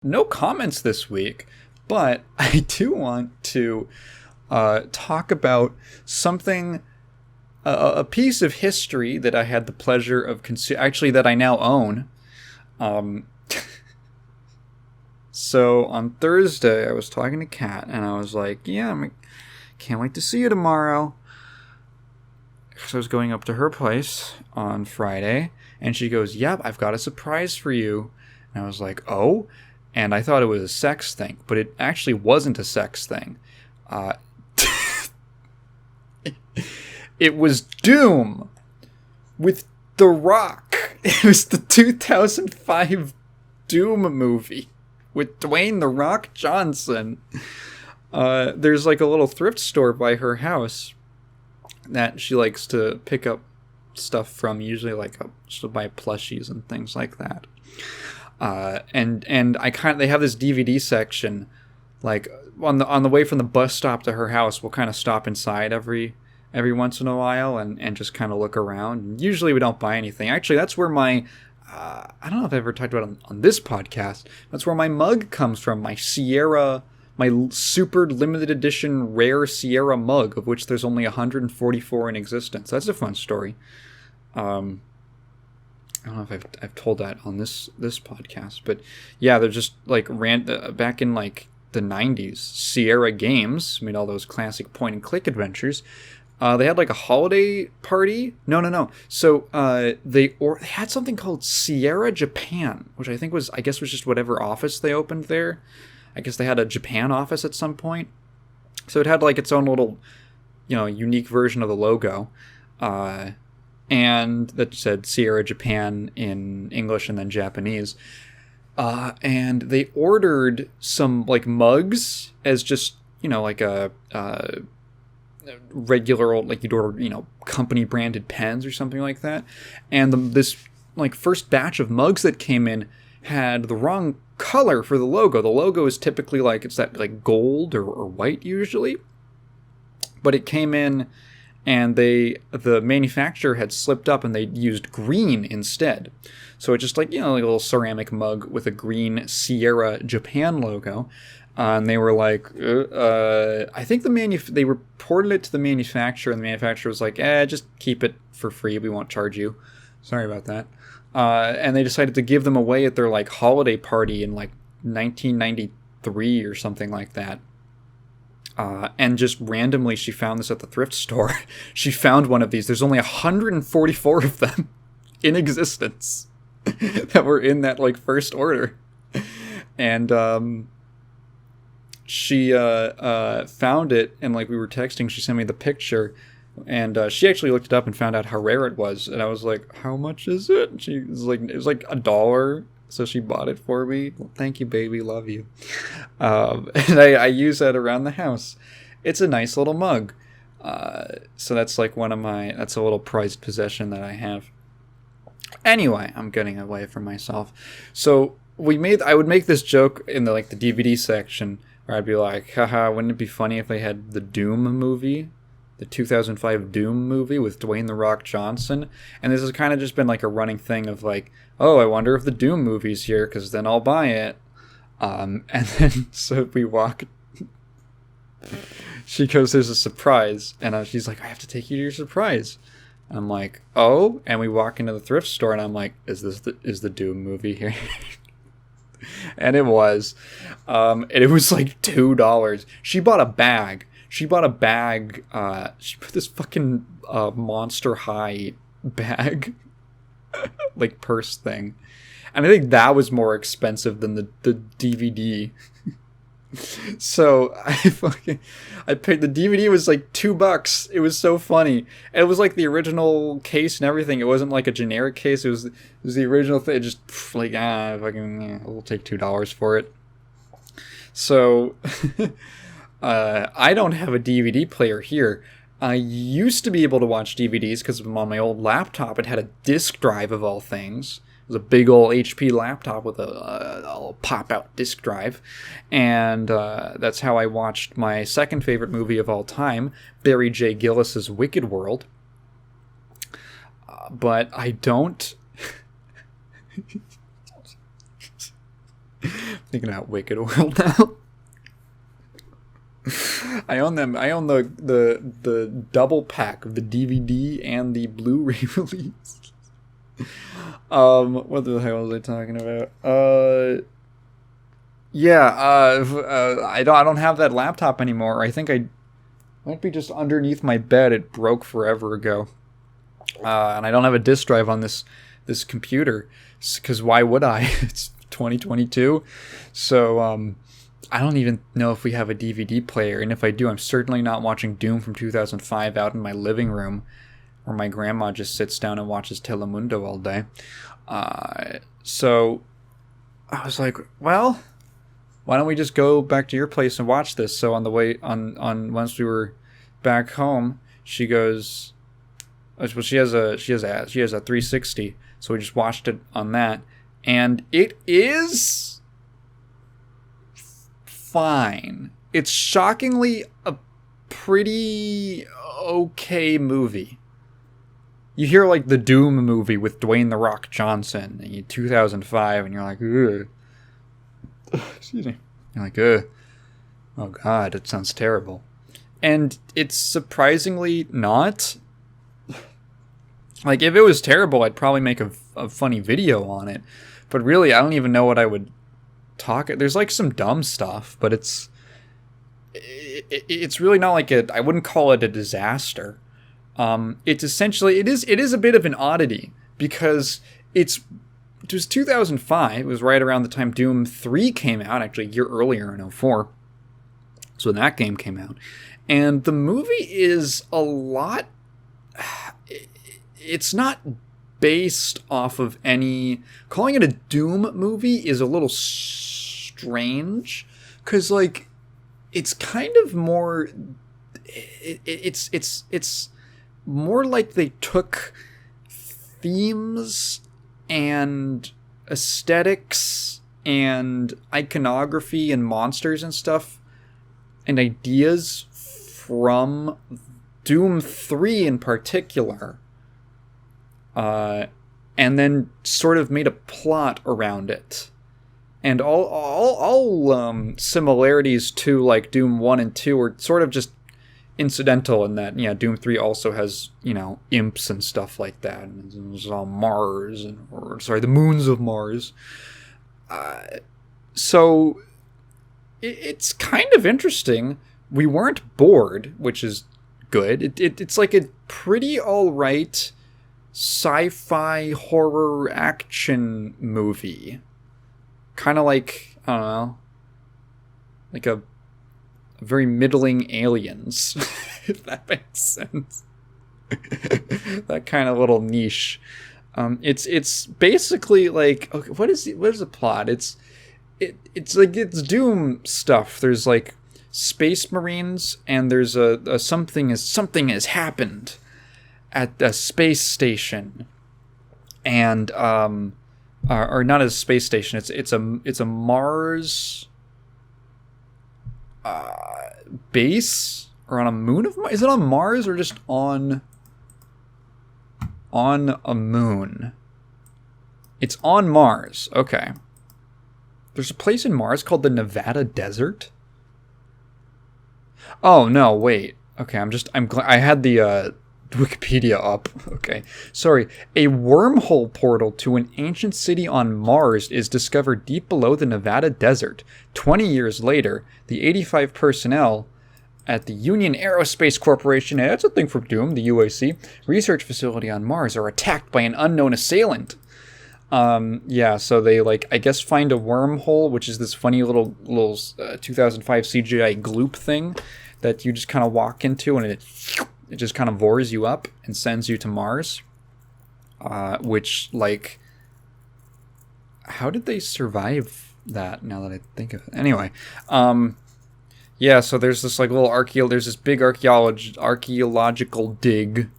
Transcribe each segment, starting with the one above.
No comments this week, but I do want to talk about something, a piece of history that I had the pleasure of actually that I now own. Um, so on Thursday, I was talking to Kat, and I was like, "Yeah, can't wait to see you tomorrow." So I was going up to her place on Friday, and she goes, "Yep, I've got a surprise for you." And I was like, "Oh." And I thought it was a sex thing, but it actually wasn't a sex thing. Uh, it was Doom with The Rock. It was the 2005 Doom movie with Dwayne The Rock Johnson. There's like a little thrift store by her house that she likes to pick up stuff from, usually she'll buy plushies and things like that. And they have this DVD section, like on the way from the bus stop to her house. We'll kind of stop inside every once in a while and just kind of look around. And usually we don't buy anything. Actually, that's where my I don't know if I've ever talked about it on this podcast. That's where my mug comes from. My Sierra, my super limited edition rare Sierra mug, of which there's only 144 in existence. That's a fun story. I don't know if I've told that on this podcast, but yeah, they're just like back in like the 90s. Sierra Games made all those classic point and click adventures. They had like a holiday party. No. So they had something called Sierra Japan, which I guess was just whatever office they opened there. I guess they had a Japan office at some point. So it had like its own little, unique version of the logo. And that said Sierra Japan in English and then Japanese. And they ordered some like mugs as just, like a regular old, like you'd order, company branded pens or something like that. And this like first batch of mugs that came in had the wrong color for the logo. The logo is typically like, it's that like gold or white usually. But it came in, and the manufacturer had slipped up and they used green instead. So it's just like, like a little ceramic mug with a green Sierra Japan logo. And they were like, I think they reported it to the manufacturer, and the manufacturer was like, just keep it for free. We won't charge you. Sorry about that. And they decided to give them away at their like holiday party in like 1993 or something like that. And just randomly, she found this at the thrift store. She found one of these. There's only 144 of them in existence that were in that like first order. And she found it, and like we were texting, she sent me the picture, and she actually looked it up and found out how rare it was. And I was like, "How much is it?" And she was like, "It was like $1." So she bought it for me. Well, thank you, baby. Love you. And I use that around the house. It's a nice little mug. So that's like that's a little prized possession that I have. Anyway, I'm getting away from myself. So I would make this joke in the DVD section where I'd be like, haha, wouldn't it be funny if they had the Doom movie? The 2005 Doom movie with Dwayne The Rock Johnson. And this has kind of just been like a running thing of like, oh, I wonder if the Doom movie's here, because then I'll buy it. And then, so we walk. She goes, "There's a surprise." And she's like, "I have to take you to your surprise." And I'm like, "Oh." And we walk into the thrift store, and I'm like, is the Doom movie here? And it was. And it was like $2. She bought a bag. She put this fucking Monster High bag, like purse thing. And I think that was more expensive than the DVD. So I paid, the DVD was like $2. It was so funny. And it was like the original case and everything. It wasn't like a generic case. It was the original thing. It just like, we'll take $2 for it. So I don't have a DVD player here. I used to be able to watch DVDs because on my old laptop it had a disc drive of all things. It was a big old HP laptop with a pop-out disc drive. And that's how I watched my second favorite movie of all time, Barry J. Gillis's Wicked World. But I don't... Thinking about Wicked World now. I own them. I own the double pack of the DVD and the Blu-ray release. What the hell was I talking about? I don't have that laptop anymore. I think I might be just underneath my bed. It broke forever ago. And I don't have a disk drive on this computer, because why would I? It's 2022. So I don't even know if we have a DVD player, and if I do, I'm certainly not watching Doom from 2005 out in my living room, where my grandma just sits down and watches Telemundo all day. So I was like, well, why don't we just go back to your place and watch this? So on the way on once we were back home, she goes, well, she has a 360, so we just watched it on that, and it is fine. It's shockingly a pretty okay movie. You hear like the Doom movie with Dwayne "The Rock" Johnson in 2005, and you're like, ugh. Excuse me. You're like, ugh. Oh god, it sounds terrible. And it's surprisingly not. Like, if it was terrible, I'd probably make a funny video on it. But really, I don't even know what I would talk. There's like some dumb stuff, but it's really not like I wouldn't call it a disaster. It's essentially, it is a bit of an oddity, because it was 2005. It was right around the time Doom 3 came out, actually a year earlier in 2004. So when that game came out. And the movie is a lot... It's not based off of any... Calling it a Doom movie is a little strange, because, like, it's kind of more... It's more like they took themes and aesthetics and iconography and monsters and stuff and ideas from Doom 3 in particular, and then sort of made a plot around it. And all similarities to like Doom 1 and 2 are sort of just incidental in that, yeah, Doom 3 also has, imps and stuff like that, and it's all Mars, the moons of Mars. So it's kind of interesting. We weren't bored, which is good. It's like a pretty alright sci-fi horror action movie. Kind of like, I don't know, like a very middling Aliens, if that makes sense. That kind of little niche. It's basically like, okay, what is the plot? It's like, it's Doom stuff. There's like space marines, and there's a something has happened at the space station, and or not a space station. It's a Mars base, or on a moon of Mars. Is it on Mars or just on a moon? It's on Mars. Okay. There's a place in Mars called the Nevada Desert. Oh no, wait. Okay, I had the Wikipedia up. Okay. Sorry. A wormhole portal to an ancient city on Mars is discovered deep below the Nevada Desert. 20 years later, the 85 personnel at the Union Aerospace Corporation, that's a thing from Doom, the UAC, research facility on Mars, are attacked by an unknown assailant. So they, like, I guess find a wormhole, which is this funny little 2005 CGI gloop thing that you just kind of walk into, and it just kind of vores you up and sends you to Mars. Which, like, how did they survive that, now that I think of it? Anyway, so there's this, like, little there's this big archaeological dig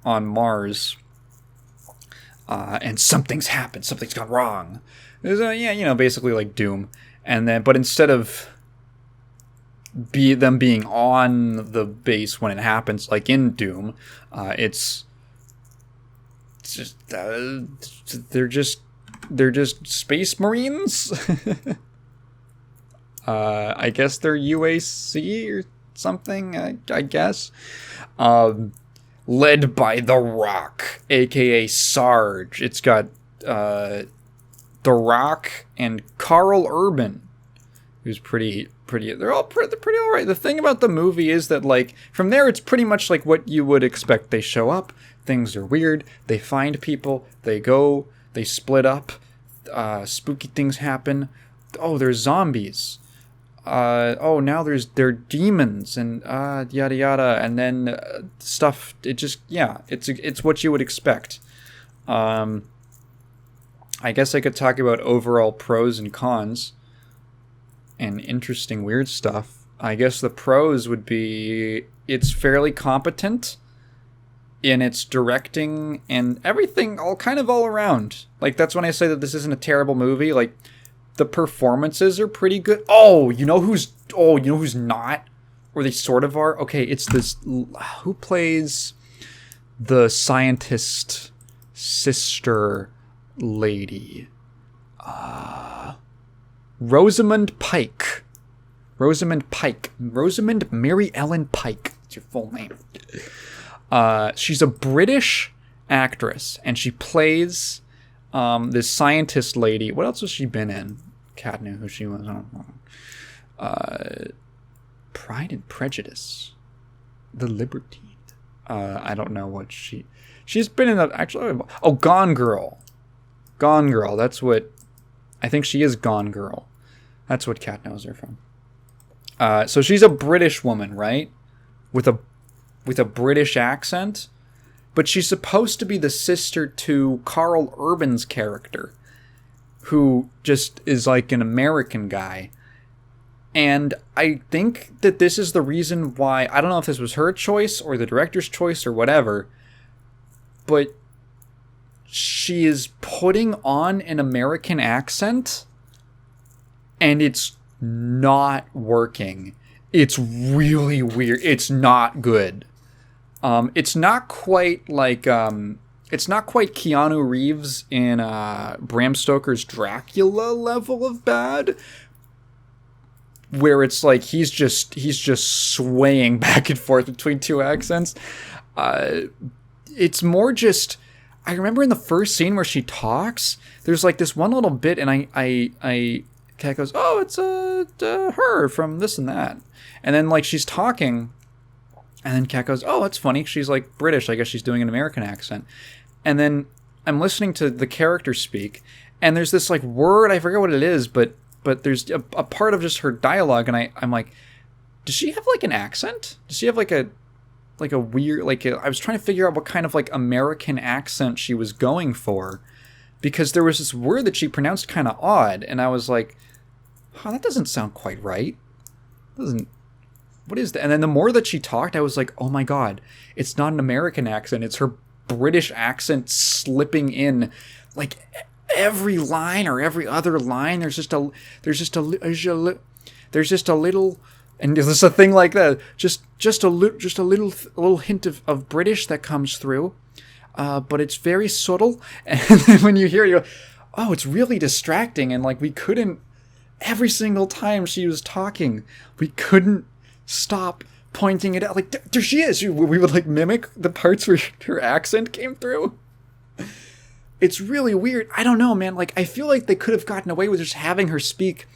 on Mars. And something's happened. Something's gone wrong. There's basically like Doom. And then, but instead of them being on the base when it happens, like in Doom, it's just they're just space marines. I guess they're UAC or something, I guess. Led by The Rock, aka Sarge. It's got The Rock and Karl Urban, who's pretty. They're pretty all right. The thing about the movie is that, like, from there, it's pretty much like what you would expect. They show up, things are weird, they find people, they go, they split up, spooky things happen. Oh, there's zombies. Now they're demons and yada yada, and then stuff. It just it's what you would expect. I guess I could talk about overall pros and cons and interesting weird stuff. I guess the pros would be it's fairly competent in its directing and everything, all around. Like, that's when I say that this isn't a terrible movie. Like, the performances are pretty good. You know who's not? Or they sort of are? Okay, it's this... Who plays the scientist sister lady? Rosamund Pike. Rosamund Mary Ellen Pike. That's your full name. She's a British actress, and she plays this scientist lady. What else has she been in? Cat knew who she was. I don't know. Pride and Prejudice. The Libertine. I don't know what she's been in. Gone Girl. Gone Girl. That's what I think she is. Gone Girl. That's what Cat knows her from. So she's a British woman, right? With a British accent, but she's supposed to be the sister to Karl Urban's character, who just is like an American guy. And I think that this is the reason why, I don't know if this was her choice or the director's choice or whatever, but she is putting on an American accent and it's not working. It's really weird. It's not good. It's not quite like Keanu Reeves in Bram Stoker's Dracula level of bad, where it's like he's just swaying back and forth between two accents. It's more just, I remember in the first scene where she talks, there's like this one little bit, and Kat goes, "Oh, it's her from this and that," and then like she's talking. And then Kat goes, "Oh, that's funny. She's like British. I guess she's doing an American accent." And then I'm listening to the character speak, and there's this like word, I forget what it is, but there's a part of just her dialogue, and I'm like, does she have like an accent? Does she have like a weird, I was trying to figure out what kind of like American accent she was going for, because there was this word that she pronounced kind of odd, and I was like, that doesn't sound quite right. What is that? And then the more that she talked, I was like, oh my god, it's not an American accent. It's her British accent slipping in, like every line or every other line. There's just a little, and there's a thing like that. Just a little hint of British that comes through, but it's very subtle. And then when you hear it, you go, oh, it's really distracting. And like we couldn't, every single time she was talking, we couldn't stop pointing it out. Like, there she is. We would like mimic the parts where her accent came through. It's really weird. I don't know, man. Like, I feel like they could have gotten away with just having her speak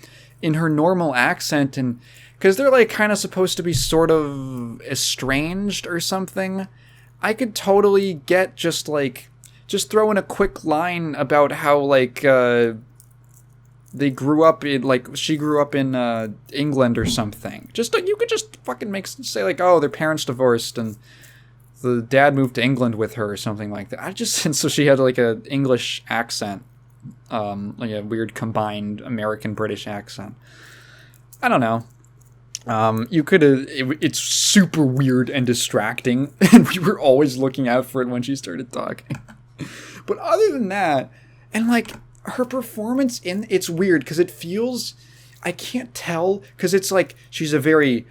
in her normal accent, and because they're like kind of supposed to be sort of estranged or something. I could totally get just throw in a quick line about how like they grew up in, like, she grew up in England or something. Just you could just fucking say like, oh, their parents divorced and the dad moved to England with her or something like that. And so she had like a English accent, like a weird combined American British accent. I don't know. You could have. It's super weird and distracting, and we were always looking out for it when she started talking. But other than that, and like, her performance it's weird because it feels, I can't tell, because it's like she's a very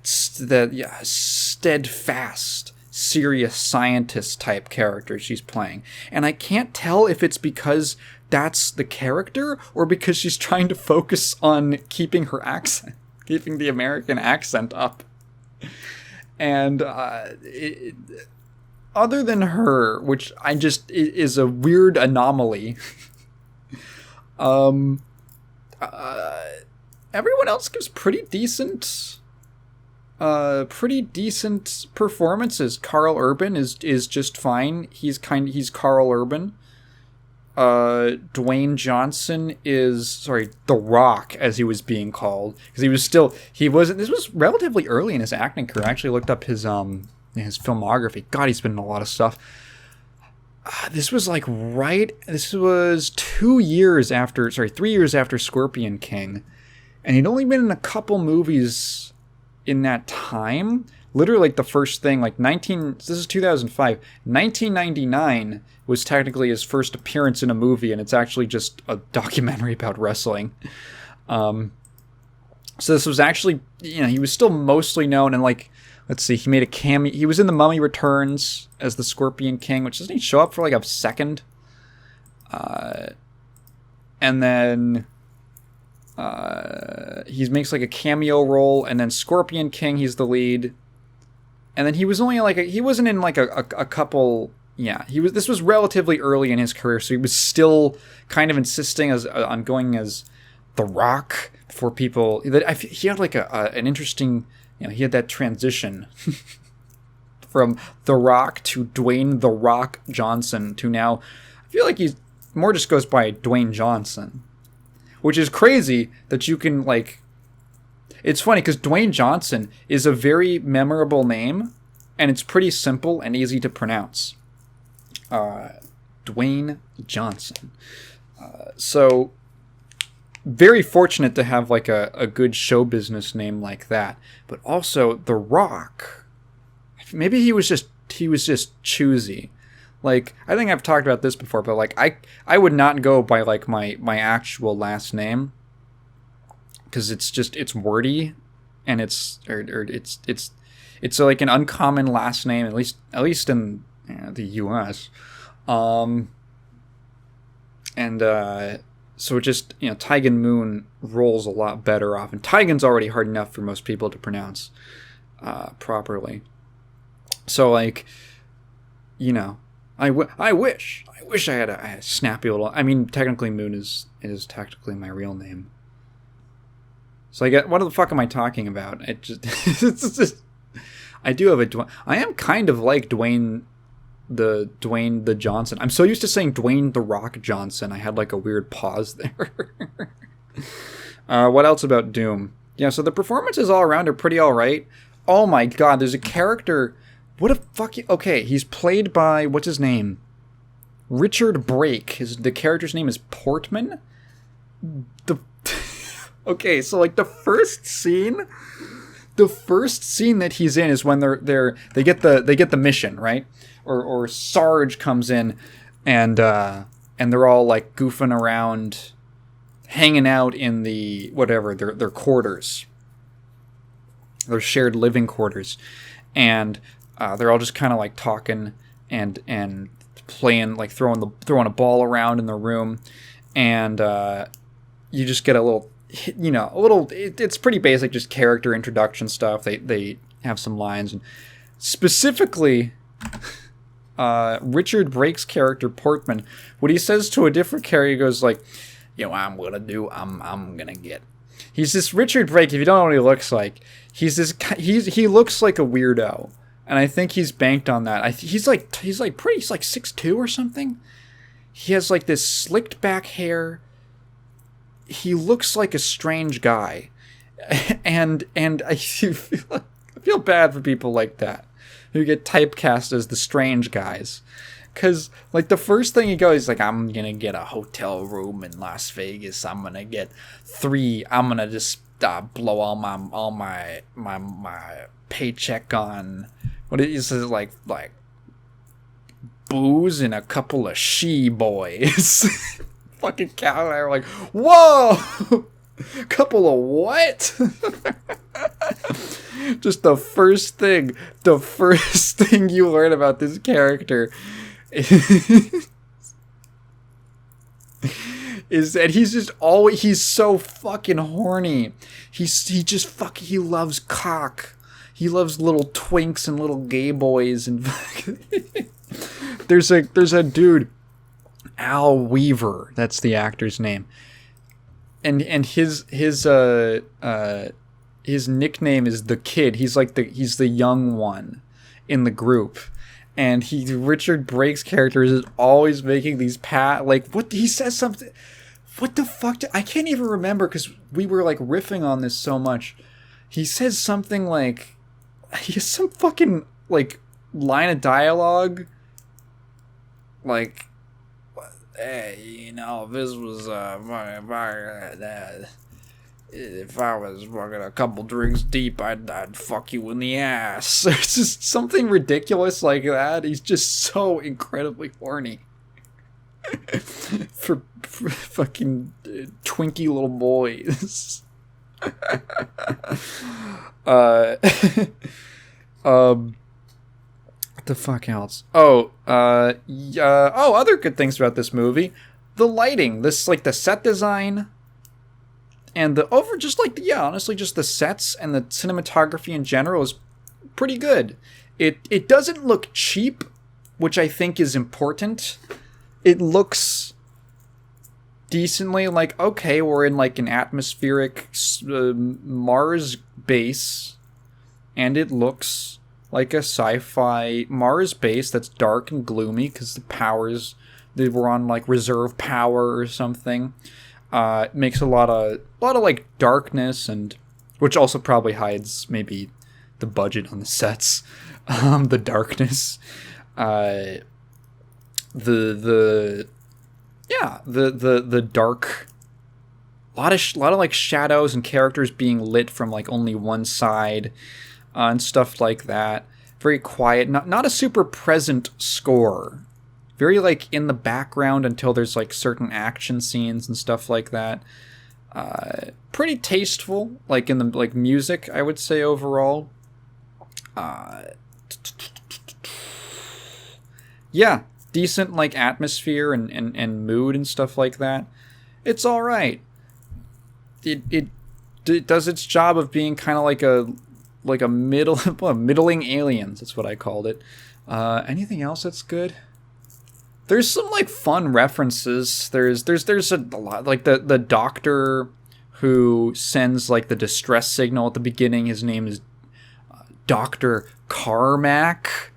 steadfast, serious scientist type character she's playing, and I can't tell if it's because that's the character, or because she's trying to focus on keeping her accent, keeping the American accent up. And other than her, which is a weird anomaly, everyone else gives pretty decent performances. Karl Urban is just fine. He's Karl Urban. Dwayne Johnson is, The Rock, as he was being called, because this was relatively early in his acting career. I actually looked up his filmography. God, he's been in a lot of stuff. This was 3 years after Scorpion King, and he'd only been in a couple movies in that time. Literally, the first thing, this is 2005. 1999 was technically his first appearance in a movie, and it's actually just a documentary about wrestling. So this was actually, he was still mostly known, and let's see, he made a cameo. He was in The Mummy Returns as the Scorpion King, which doesn't he show up for a second? And then he makes a cameo role, and then Scorpion King, he's the lead. And then he was only he wasn't in a couple. Yeah, this was relatively early in his career, so he was still kind of insisting on going as The Rock before people. He had an interesting, he had that transition from The Rock to Dwayne The Rock Johnson to now. I feel like he's more just goes by Dwayne Johnson, which is crazy that you can It's funny because Dwayne Johnson is a very memorable name, and it's pretty simple and easy to pronounce. Dwayne Johnson. So, very fortunate to have a good show business name like that. But also, The Rock. Maybe he was just choosy. I think I've talked about this before, but I would not go by my actual last name. Because it's wordy, and it's an uncommon last name, at least in the U.S. So it just Taigen Moon rolls a lot better off, and Taigen's already hard enough for most people to pronounce properly. So I wish I had a snappy little. I mean, technically Moon is technically my real name. So what the fuck am I talking about? It's just I do have I am kind of like Dwayne the Johnson. I'm so used to saying Dwayne the Rock Johnson. I had a weird pause there. What else about Doom? Yeah, so the performances all around are pretty all right. Oh my god, there's a character. What a fuck. Okay, he's played by, what's his name? Richard Brake. The character's name is Portman. Okay, so the first scene that he's in is when they get the mission, right? Or Sarge comes in, and they're all goofing around, hanging out in the their quarters, their shared living quarters, and they're all just kind of talking and playing, throwing a ball around in the room, and you just get a little. It's pretty basic, just character introduction stuff. They have some lines, and specifically, Richard Brake's character Portman, what he says to a different character, he goes I'm gonna get. He's this Richard Brake. If you don't know what he looks like, he looks like a weirdo, and I think he's banked on that. He's 6'2" or something. He has this slicked back hair. He looks like a strange guy, and I feel bad for people like that who get typecast as the strange guys, because the first thing he goes, he's I'm gonna get a hotel room in Las Vegas. I'm gonna get 3. I'm gonna just blow all my paycheck on what it is booze and a couple of she boys. Fucking Cal and I were whoa! Couple of what? Just the first thing you learn about this character is that he's so fucking horny. He loves cock. He loves little twinks and little gay boys and there's a dude, Al Weaver, that's the actor's name. And his nickname is the Kid. He's the young one in the group. And Richard Brake's character is always making these he says something. What the fuck? I can't even remember because we were like riffing on this so much. He says something like, he has some fucking like line of dialogue. Like, hey, you know, if this was if I was fucking a couple drinks deep, I'd fuck you in the ass. It's just something ridiculous like that. He's just so incredibly horny for fucking twinky little boys. What the fuck else? Other good things about this movie: the lighting, the set design. And honestly, just the sets and the cinematography in general is pretty good. It doesn't look cheap, which I think is important. It looks decently like, okay, we're in like an atmospheric Mars base, and it looks like a sci-fi Mars base that's dark and gloomy because they were on like reserve power or something. It makes a lot of like darkness, and which also probably hides maybe the budget on the sets. The darkness, the dark, a lot of like shadows and characters being lit from like only one side, and stuff like that. Very quiet, not a super present score. Very like in the background until there's like certain action scenes and stuff like that. Pretty tasteful, like in the like music, I would say overall. Yeah, decent like atmosphere and mood and stuff like that. It's all right. It does its job of being kind of like a middling Aliens. That's what I called it. Anything else that's good? There's some like fun references. There's a lot, like the doctor who sends like the distress signal at the beginning. His name is Dr. Carmack.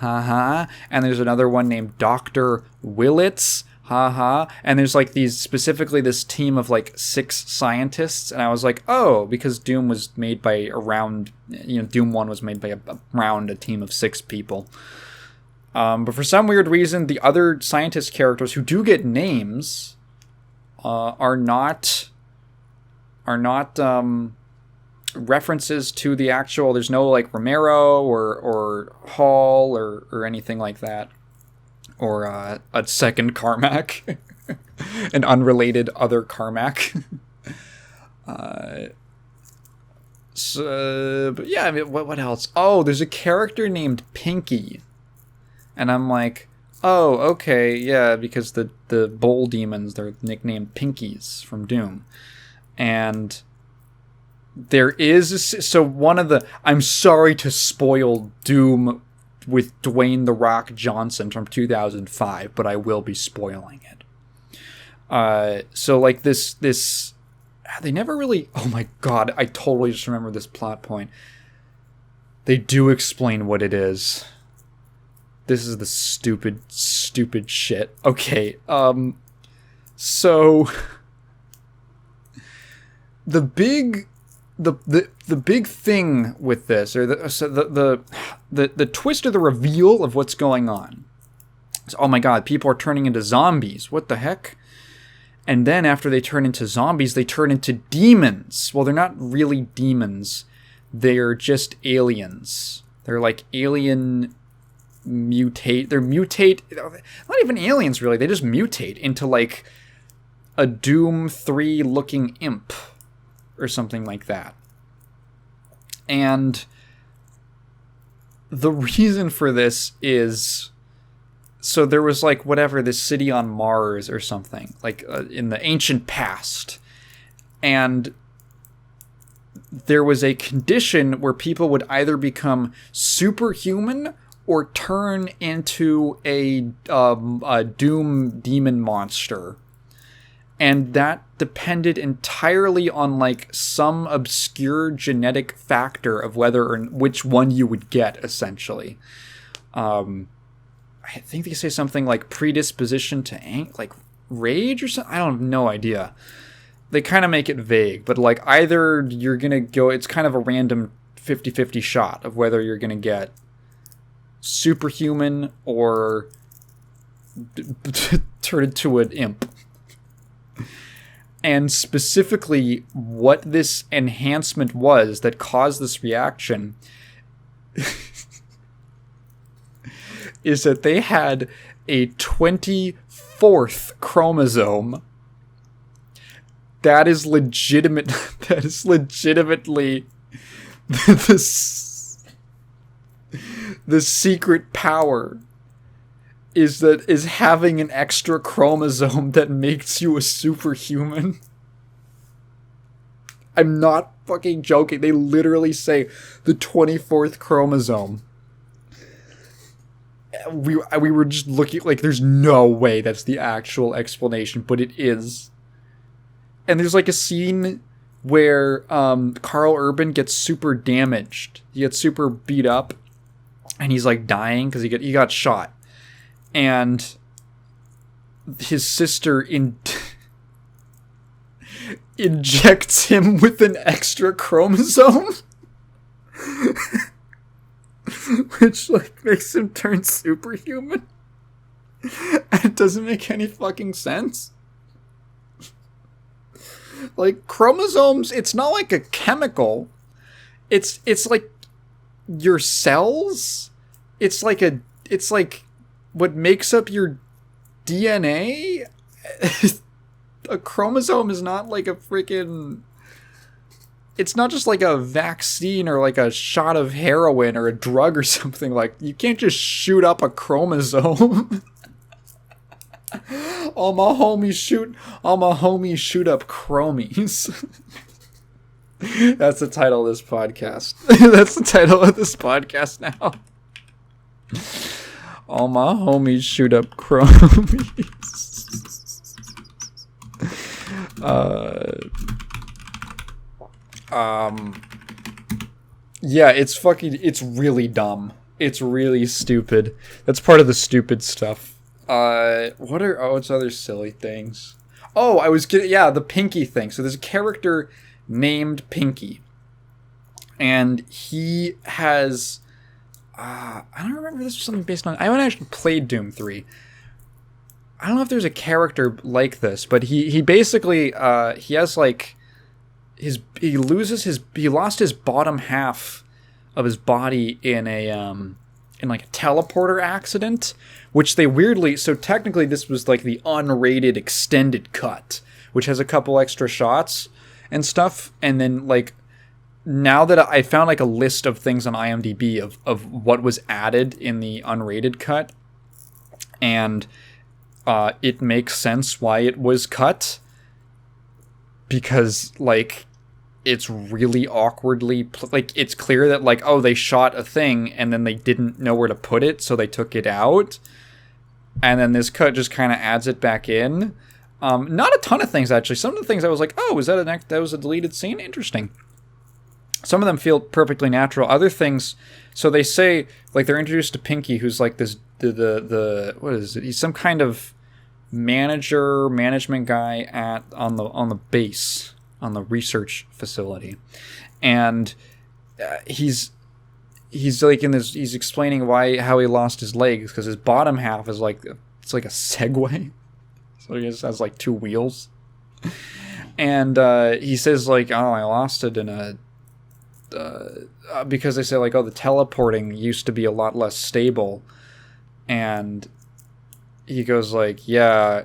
And there's another one named Dr. Willits. And there's like specifically this team of like 6 scientists, and I was like, oh, because Doom was made by Doom 1 was made by around a team of 6 people. But for some weird reason, the other scientist characters who do get names are not references to the actual. There's no like Romero or Hall or anything like that, or a second Carmack, an unrelated other Carmack. But yeah, I mean, what else? Oh, there's a character named Pinky. And I'm like, oh, okay, yeah, because the bowl demons, they're nicknamed Pinkies from Doom. And there is... I'm sorry to spoil Doom with Dwayne "The Rock" Johnson from 2005, but I will be spoiling it. So, like, this... They never really... Oh my god, I totally just remember this plot point. They do explain what it is. This is the stupid shit. Okay, so the big thing with this, or the twist or the reveal of what's going on is, oh my god, people are turning into zombies. What the heck? And then after they turn into zombies, they turn into demons. Well, they're not really demons. They're just aliens. They're like alien... They're not even aliens really, they just mutate into like a Doom 3 looking imp or something like that. And the reason for this is so there was like whatever, this city on Mars or something, like in the ancient past, and there was a condition where people would either become superhuman or turn into a doom demon monster. And that depended entirely on like some obscure genetic factor of whether or which one you would get, essentially. I think they say something like predisposition to like rage or something. I don't have no idea. They kind of make it vague, but like either you're going to go, it's kind of a random 50-50 shot of whether you're going to get superhuman or turn into an imp. And specifically, what this enhancement was that caused this reaction is that they had a 24th chromosome. That is legitimate. That is legitimately the secret power. Is having an extra chromosome that makes you a superhuman. I'm not fucking joking. They literally say the 24th chromosome. We were just looking like there's no way that's the actual explanation, but it is. And there's like a scene where Karl Urban gets super damaged. He gets super beat up, and he's like dying because he got shot. And his sister injects him with an extra chromosome, which like makes him turn superhuman. And it doesn't make any fucking sense. Like chromosomes, it's not like a chemical. It's like your cells. It's like what makes up your DNA. A chromosome is not like a freaking... It's not just like a vaccine or like a shot of heroin or a drug or something. Like, you can't just shoot up a chromosome. all my homies shoot up Chromies. That's the title of this podcast. That's the title of this podcast now. All my homies shoot up Chromies. Yeah, it's really dumb. It's really stupid. That's part of the stupid stuff. What's other silly things? Oh, the Pinky thing. So there's a character named Pinky. And he has... I don't remember if this was something based on... I haven't actually played Doom 3. I don't know if there's a character like this, but he basically... he has like... He lost his bottom half of his body in like a teleporter accident, which they weirdly... So technically this was like the unrated extended cut, which has a couple extra shots and stuff, and then like... Now that I found like a list of things on IMDb of what was added in the unrated cut, and it makes sense why it was cut, because like it's really awkwardly like it's clear that like, oh, they shot a thing and then they didn't know where to put it, so they took it out, and then this cut just kind of adds it back in. Not a ton of things actually. Some of the things I was like, oh, that was a deleted scene? Interesting. Some of them feel perfectly natural. Other things, so they say, like, they're introduced to Pinky, who's like this, what is it? He's some kind of management guy on the base, on the research facility. And he's like he's explaining how he lost his legs, because his bottom half is like, it's like a Segway. So he just has like two wheels. And he says like, oh, I lost it in a... because they say like, oh, the teleporting used to be a lot less stable, and he goes like, yeah,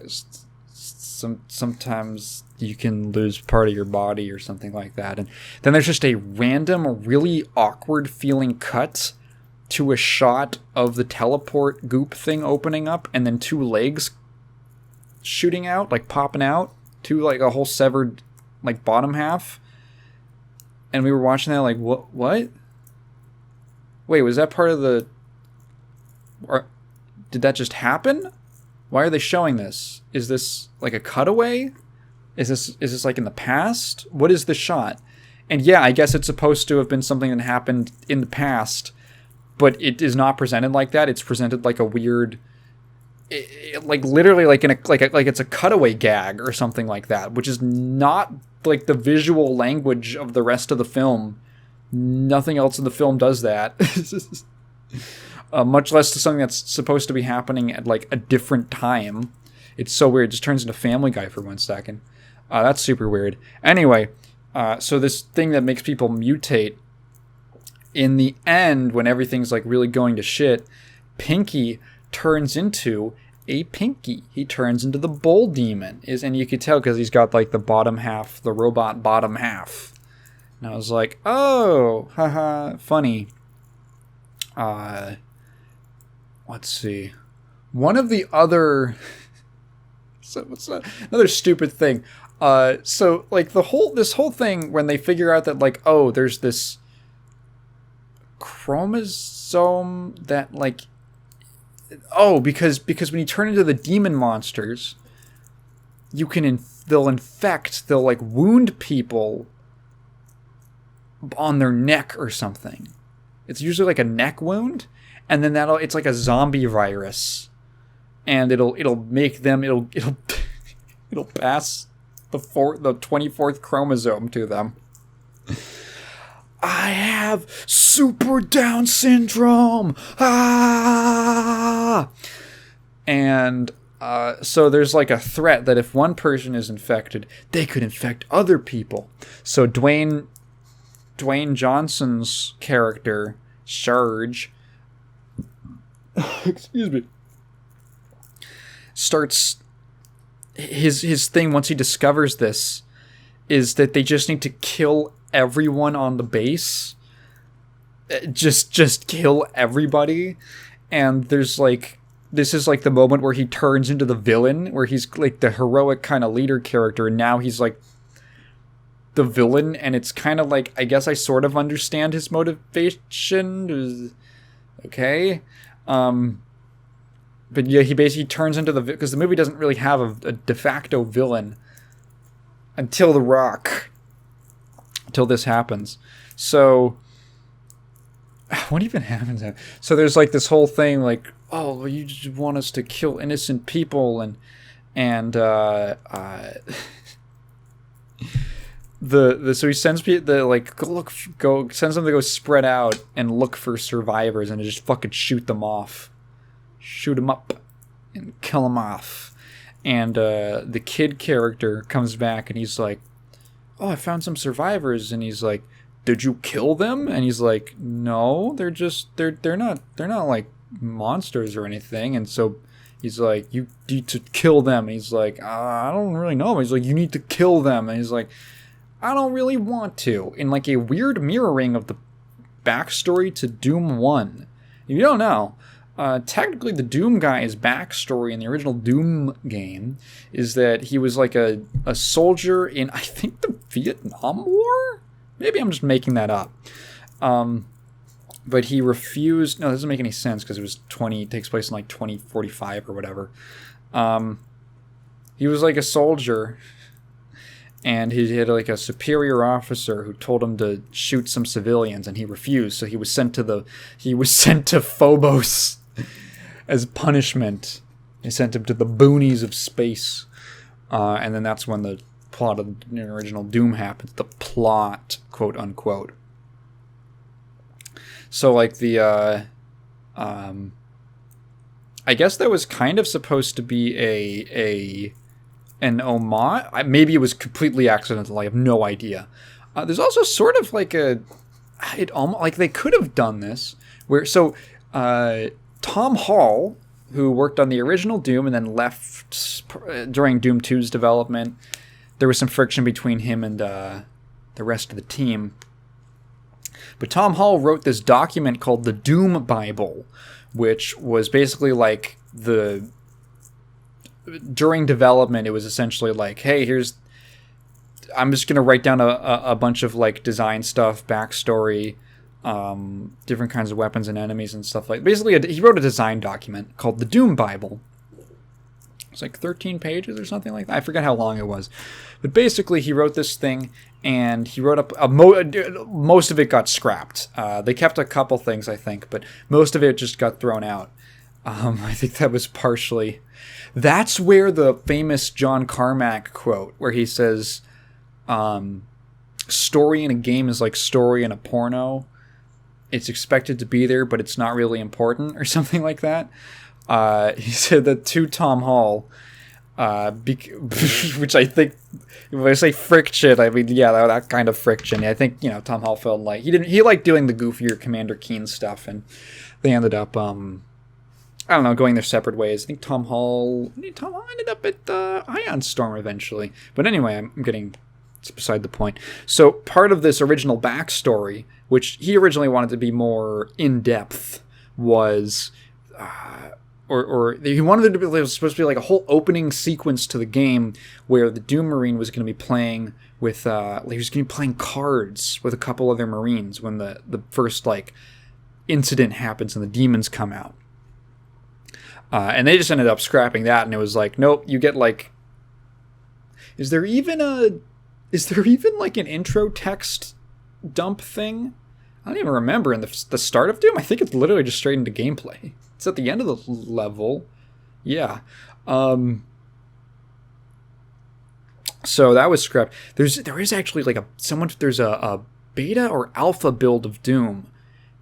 sometimes you can lose part of your body or something like that. And then there's just a random, really awkward feeling cut to a shot of the teleport goop thing opening up and then 2 legs shooting out, like popping out, to like a whole severed like bottom half. And we were watching that like, what? Wait, was that part of the... did that just happen? Why are they showing this? Is this like a cutaway? Is this like in the past? What is the shot? And yeah, I guess it's supposed to have been something that happened in the past, but it is not presented like that. It's presented like a weird, like literally like in a like it's a cutaway gag or something like that, which is not like the visual language of the rest of the film. Nothing else in the film does that. Much less to something that's supposed to be happening at like a different time. It's so weird. It just turns into Family Guy for 1 second. That's super weird. Anyway, so this thing that makes people mutate, in the end, when everything's like really going to shit, Pinky turns into a Pinky. He turns into the Bull Demon. And you could tell because he's got like the bottom half, the robot bottom half. And I was like, oh, haha, funny. Let's see. One of the other... so what's that? Another stupid thing. So like this whole thing when they figure out that like, oh, there's this chromosome that like, oh, because when you turn into the demon monsters, you can they'll like wound people on their neck or something. It's usually like a neck wound, and then it's like a zombie virus, and it'll make them it'll pass the 24th chromosome to them. I have super Down syndrome. Ah! And so there's like a threat that if one person is infected, they could infect other people. So Dwayne Johnson's character, Surge, excuse me, starts his thing once he discovers this is that they just need to kill everyone on the base. Just kill everybody. And there's like, this is like the moment where he turns into the villain, where he's like the heroic kind of leader character, and now he's like the villain, and it's kind of like, I guess I sort of understand his motivation. Okay. But yeah, he basically turns into the... because the movie doesn't really have a de facto villain until The Rock. Until this happens. So... what even happens? So there's like this whole thing like, oh, well, you just want us to kill innocent people, and so he sends people like sends them to go spread out and look for survivors and just fucking shoot them off. Shoot them up and kill them off. And the kid character comes back and he's like, oh, I found some survivors. And he's like, did you kill them? And he's like, no, they're not like monsters or anything. And so he's like, you need to kill them. And he's like, I don't really know. He's like, you need to kill them. And he's like, I don't really want to. In like a weird mirroring of the backstory to Doom 1. If you don't know, technically the Doom guy's backstory in the original Doom game is that he was like a soldier in, I think, the Vietnam War? Maybe I'm just making that up. But he refused... No, it doesn't make any sense because it takes place in like 2045 or whatever. He was like a soldier, and he had like a superior officer who told him to shoot some civilians, and he refused. So he was sent to Phobos as punishment. They sent him to the boonies of space, and then that's when the plot of the original Doom happens. The plot, quote unquote. So like the I guess that was kind of supposed to be an homage. Maybe it was completely accidental. I have no idea. There's also sort of like like they could have done this where Tom Hall, who worked on the original Doom and then left during Doom 2's development, there was some friction between him and the rest of the team. But Tom Hall wrote this document called the Doom Bible, which was basically like during development, it was essentially like, hey, I'm just going to write down a bunch of like design stuff, backstory, different kinds of weapons and enemies and stuff like. Basically, he wrote a design document called the Doom Bible. It's like 13 pages or something like that. I forget how long it was. But basically, he wrote this thing, and he wrote up... most of it got scrapped. They kept a couple things, I think, but most of it just got thrown out. I think that was partially... That's where the famous John Carmack quote, where he says, story in a game is like story in a porno. It's expected to be there, but it's not really important, or something like that. He said that to Tom Hall, which I think, when I say friction, I mean, yeah, that kind of friction. I think, Tom Hall felt like he liked doing the goofier Commander Keen stuff, and they ended up, I don't know, going their separate ways. I think Tom Hall ended up at Ion Storm eventually. But anyway, it's beside the point. So part of this original backstory, which he originally wanted to be more in-depth, was... Or he wanted it to be, it was supposed to be like a whole opening sequence to the game where the Doom Marine was going to be playing with, he was going to be playing cards with a couple other Marines when the first, like, incident happens and the demons come out. And they just ended up scrapping that, and it was like, nope, you get, like... Is there even like, an intro text dump thing? I don't even remember in the start of Doom. I think it's literally just straight into gameplay. It's at the end of the level. Yeah. So that was scrapped. There is actually like there's a beta or alpha build of Doom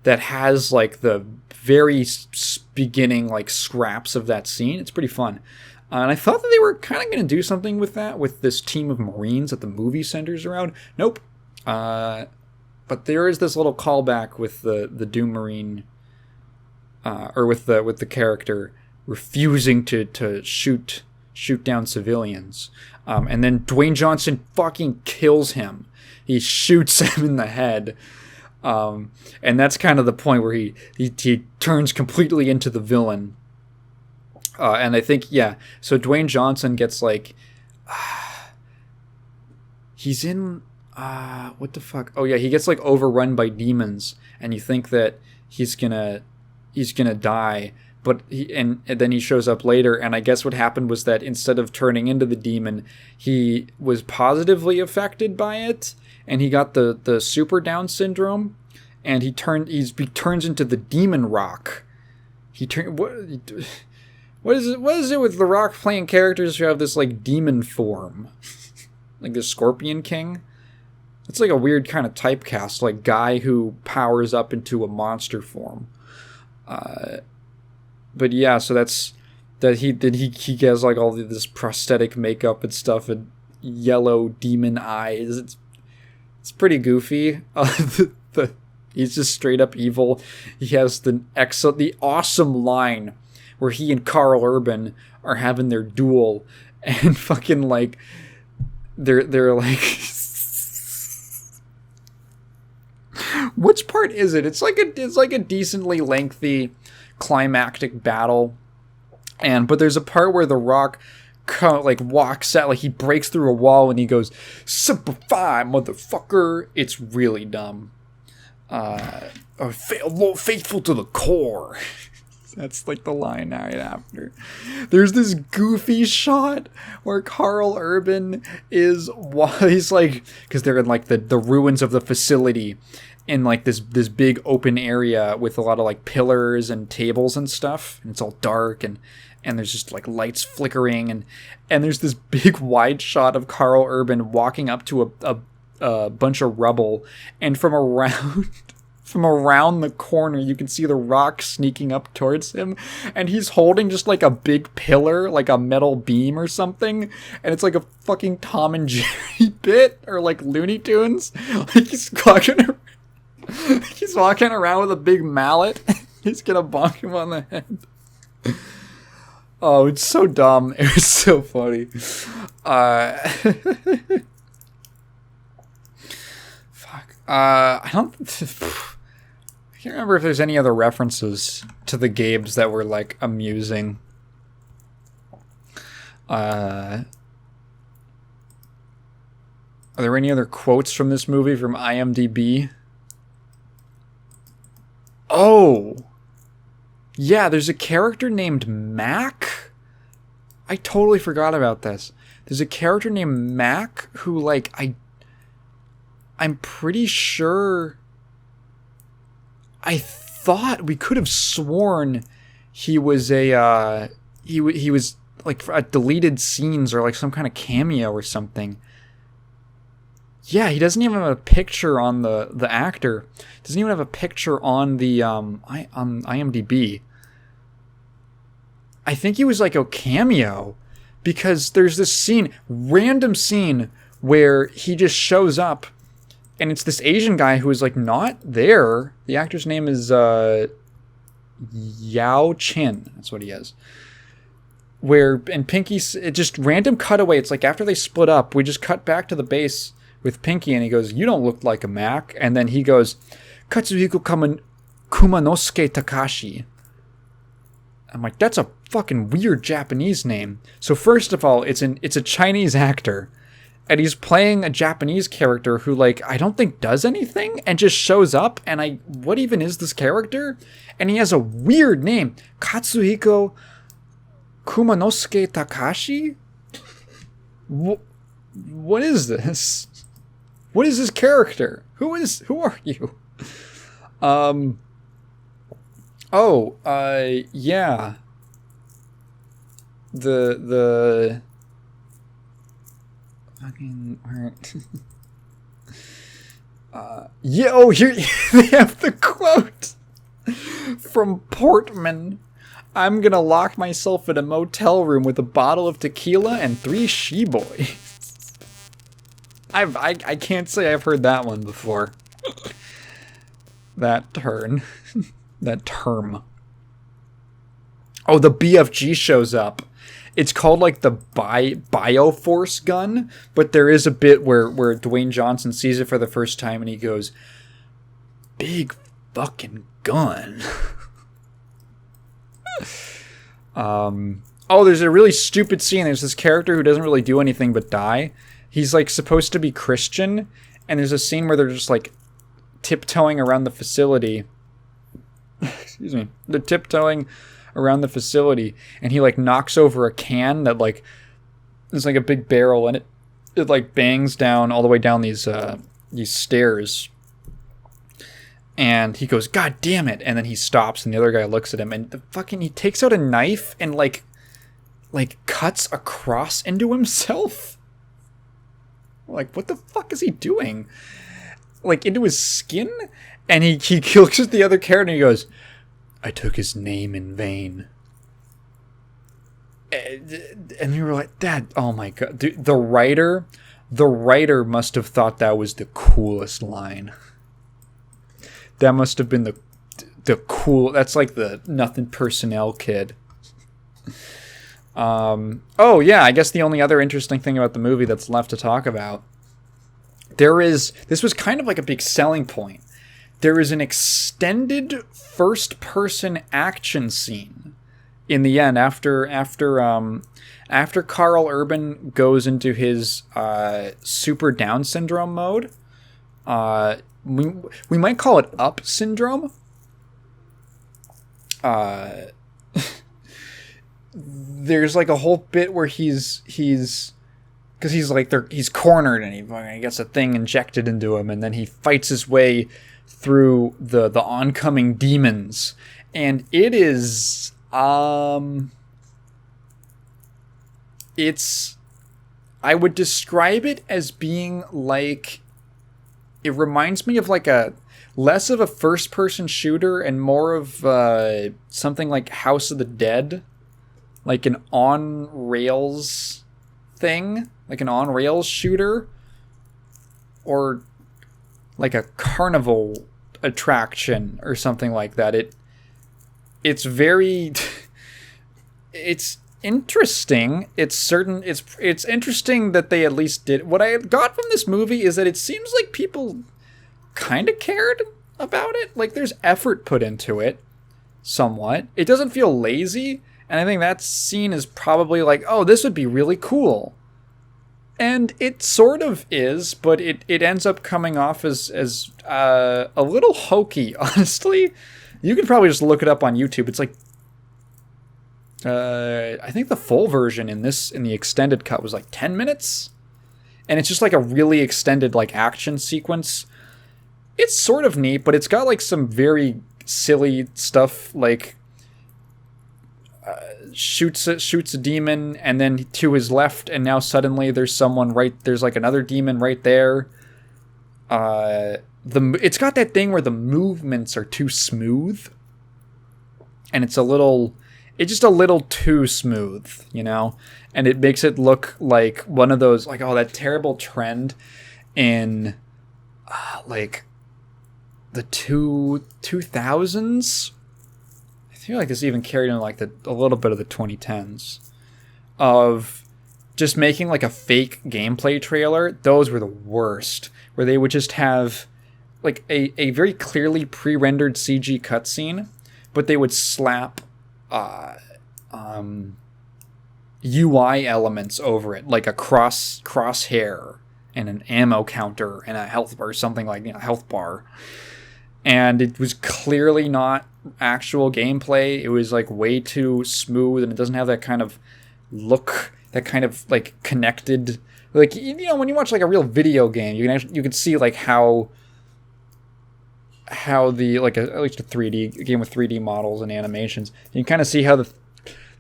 that has like the very beginning like scraps of that scene. It's pretty fun. And I thought that they were kind of going to do something with that, with this team of Marines that the movie centers around. Nope. But there is this little callback with the Doom Marine, or with the character refusing to shoot down civilians, and then Dwayne Johnson fucking kills him. He shoots him in the head, and that's kind of the point where he turns completely into the villain. And I think, yeah, so Dwayne Johnson gets like, he's in, what the fuck? Oh yeah, he gets like overrun by demons, and you think that he's gonna die, but and then he shows up later, and I guess what happened was that instead of turning into the demon, he was positively affected by it, and he got the super Down syndrome, and he turns into the Demon Rock. What is it with the Rock playing characters who have this like demon form? Like the Scorpion King? It's like a weird kind of typecast, like guy who powers up into a monster form. But yeah, so he has like all this prosthetic makeup and stuff and yellow demon eyes. It's pretty goofy. He's just straight up evil. He has the awesome line where he and Karl Urban are having their duel, and fucking like they're like, which part is it? It's like a decently lengthy climactic battle, but there's a part where the Rock like walks out, like he breaks through a wall and he goes, "Simplify, motherfucker." It's really dumb. Faithful to the core. That's like the line right after. There's this goofy shot where Karl Urban he's like, because they're in like the ruins of the facility in like this big open area with a lot of like pillars and tables and stuff, and it's all dark, and there's just like lights flickering, and there's this big wide shot of Karl Urban walking up to a bunch of rubble, and from around the corner, you can see the Rock sneaking up towards him, and he's holding just like a big pillar, like a metal beam or something, and it's like a fucking Tom and Jerry bit, or like Looney Tunes. Like he's walking around with a big mallet. He's gonna bonk him on the head. Oh, it's so dumb. It was so funny. Fuck. I don't. I can't remember if there's any other references to the Gabes that were like amusing. Are there any other quotes from this movie from IMDb? Oh! Yeah, there's a character named Mac. I totally forgot about this. There's a character named Mac who, like, I'm pretty sure... I thought we could have sworn he was a, he was, like, a deleted scenes or, like, some kind of cameo or something. Yeah, he doesn't even have a picture on the actor. Doesn't even have a picture on the on IMDb. I think he was like a cameo because there's this scene, random scene where he just shows up and it's this Asian guy who is like not there. The actor's name is Yao Chin. That's what he is. And Pinky's it just random cutaway. It's like after they split up, we just cut back to the base with Pinky, and he goes, "You don't look like a Mac." And then he goes, "Katsuhiko Kumanosuke Takashi." I'm like, that's a fucking weird Japanese name. So first of all, it's a Chinese actor, and he's playing a Japanese character who, like, I don't think does anything, and just shows up, and what even is this character? And he has a weird name, Katsuhiko Kumanosuke Takashi? What is this? What is this character? Who are you? Yeah. The fucking yeah, oh, here they have the quote from Portman. "I'm gonna lock myself in a motel room with a bottle of tequila and 3 she-boys." I can't say I've heard that one before. That term. Oh, the BFG shows up. It's called like the Bioforce gun, but there is a bit where Dwayne Johnson sees it for the first time and he goes, "Big fucking gun." Oh, there's a really stupid scene. There's this character who doesn't really do anything but die. He's like supposed to be Christian, and there's a scene where they're just like tiptoeing around the facility. Excuse me. They're tiptoeing around the facility, and he like knocks over a can that like is like a big barrel, and it like bangs down all the way down these stairs. And he goes, "God damn it!" And then he stops, and the other guy looks at him, and he takes out a knife and like cuts a cross into himself. Like, what the fuck is he doing? Like, into his skin? And he looks at the other character and he goes, "I took his name in vain." And we were like, "That, oh my god." Dude, the writer must have thought that was the coolest line. That must have been the cool, that's like the nothing personnel kid. Oh yeah, I guess the only other interesting thing about the movie that's left to talk about, this was kind of like a big selling point. There is an extended first-person action scene in the end after Karl Urban goes into his super Down syndrome mode. We might call it up syndrome. There's like a whole bit where he's because he's cornered and he gets a thing injected into him, and then he fights his way through the oncoming demons, and it is I would describe it as being like, it reminds me of like a less of a first person shooter and more of something like House of the Dead. Like an on-rails thing, like an on-rails shooter, or like a carnival attraction or something like that. It's very, it's interesting. It's interesting that they at least did. What I got from this movie is that it seems like people kind of cared about it. Like, there's effort put into it, somewhat. It doesn't feel lazy, and I think that scene is probably like, oh, this would be really cool. And it sort of is, but it ends up coming off as a little hokey, honestly. You could probably just look it up on YouTube. It's like, I think the full version in the extended cut was like 10 minutes. And it's just like a really extended like action sequence. It's sort of neat, but it's got like some very silly stuff, like shoots a demon and then to his left, and now suddenly there's like another demon right there. It's got that thing where the movements are too smooth, and it's just a little too smooth, you know, and it makes it look like one of those, like, oh, that terrible trend in like the 2000s. I feel like this even carried in like a little bit of the 2010s of just making like a fake gameplay trailer. Those were the worst, where they would just have like a very clearly pre-rendered CG cutscene, but they would slap UI elements over it, like a crosshair and an ammo counter and a health bar, or something like, you know, health bar. And it was clearly not actual gameplay. It was like way too smooth, and it doesn't have that kind of look, that kind of like connected, like, you know, when you watch like a real video game, you can see like how the, like, at least a 3D game with 3D models and animations, you can kind of see how the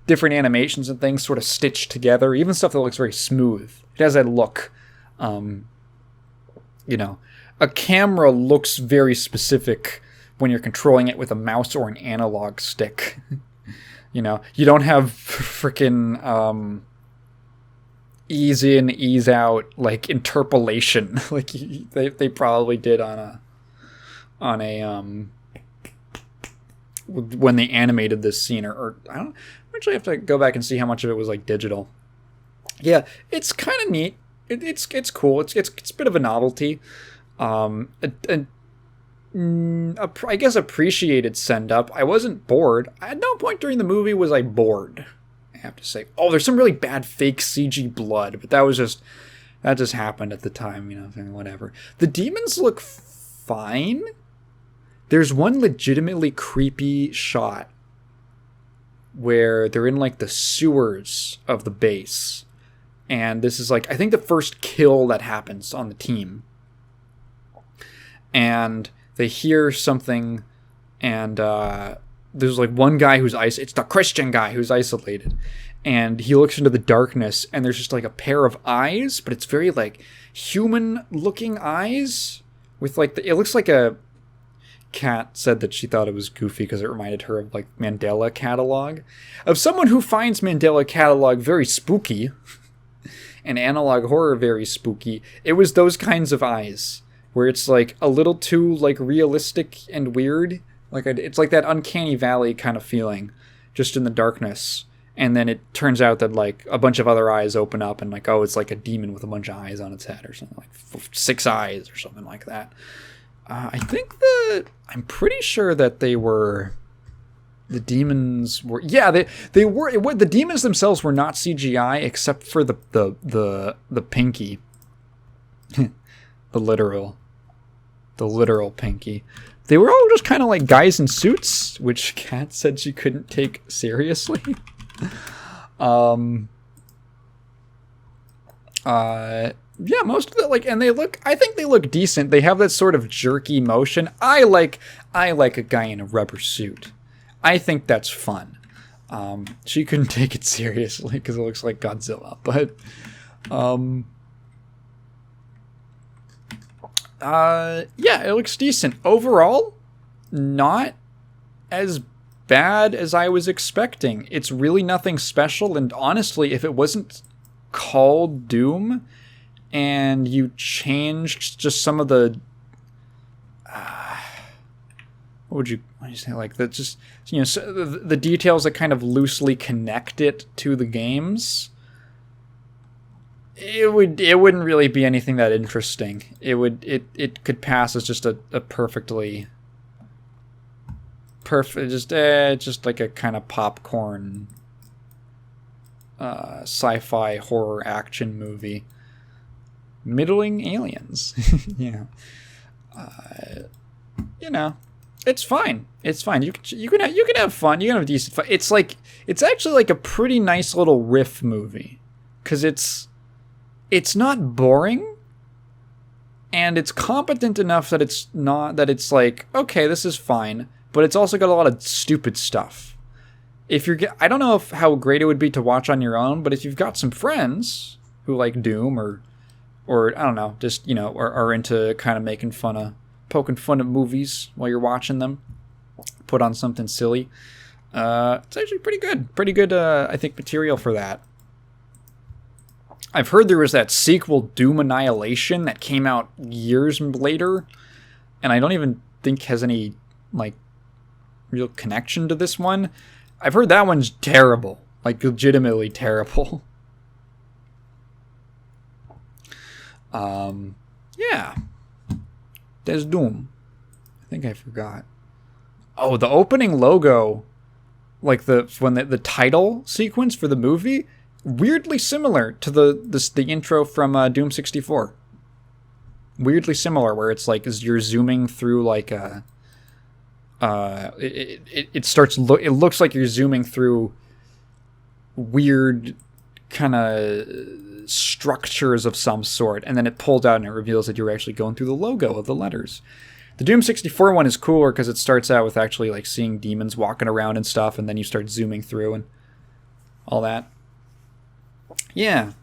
different animations and things sort of stitch together, even stuff that looks very smooth. It has that look. You know, a camera looks very specific when you're controlling it with a mouse or an analog stick. You know, you don't have freaking ease in, ease out, like, interpolation like they probably did on a when they animated this scene, or I don't actually have to go back and see how much of it was like digital. Yeah, it's kind of neat. It's cool. It's a bit of a novelty. I guess appreciated send up. I wasn't bored. At no point during the movie was I bored, I have to say. Oh, there's some really bad fake CG blood, but that just happened at the time, you know, whatever. The demons look fine. There's one legitimately creepy shot where they're in like the sewers of the base. And this is like, I think, the first kill that happens on the team. And they hear something, and there's like one guy who's it's the Christian guy who's isolated. And he looks into the darkness, and there's just like a pair of eyes, but it's very like human looking eyes with like it looks like a Kat said that she thought it was goofy because it reminded her of like Mandela Catalog, of someone who finds Mandela Catalog very spooky and analog horror very spooky. It was those kinds of eyes where it's like a little too like realistic and weird, like it's like that Uncanny Valley kind of feeling, just in the darkness. And then it turns out that like a bunch of other eyes open up, and like, oh, it's like a demon with a bunch of eyes on its head, or something, like 6 eyes or something like that. I'm pretty sure that the demons were, yeah, they were, the demons themselves were not CGI except for the pinky, the literal pinky. They were all just kind of like guys in suits, which Kat said she couldn't take seriously. Yeah, most of it, like, and I think they look decent. They have that sort of jerky motion. I like a guy in a rubber suit. I think that's fun. She couldn't take it seriously because it looks like Godzilla, but, yeah, it looks decent. Overall, not as bad as I was expecting. It's really nothing special, and honestly, if it wasn't called Doom, and you changed just some of the what would you say, like, that, just, you know, the details that kind of loosely connect it to the games, it wouldn't really be anything that interesting. It could pass as just a perfectly perfect, just like a kind of popcorn sci-fi horror action movie. Middling aliens. Yeah. You know, it's fine. It's fine. You can have fun. You can have decent fun. It's actually like a pretty nice little riff movie, because it's not boring, and it's competent enough that it's like, okay, this is fine, but it's also got a lot of stupid stuff. I don't know how great it would be to watch on your own, but if you've got some friends who like Doom or I don't know, just, are into kind of poking fun at movies while you're watching them, put on something silly. It's actually pretty good. I think, material for that. I've heard there was that sequel, Doom Annihilation, that came out years later, and I don't even think has any like real connection to this one. I've heard that one's terrible, like legitimately terrible. Yeah. There's Doom. I think I forgot. Oh, the opening logo, like the title sequence for the movie, weirdly similar to the intro from Doom 64. Weirdly similar, where it's like as you're zooming through like a. It looks like you're zooming through weird kind of structures of some sort, and then it pulls out and it reveals that you're actually going through the logo of the letters. The Doom 64 one is cooler because it starts out with actually like seeing demons walking around and stuff, and then you start zooming through and all that. Yeah.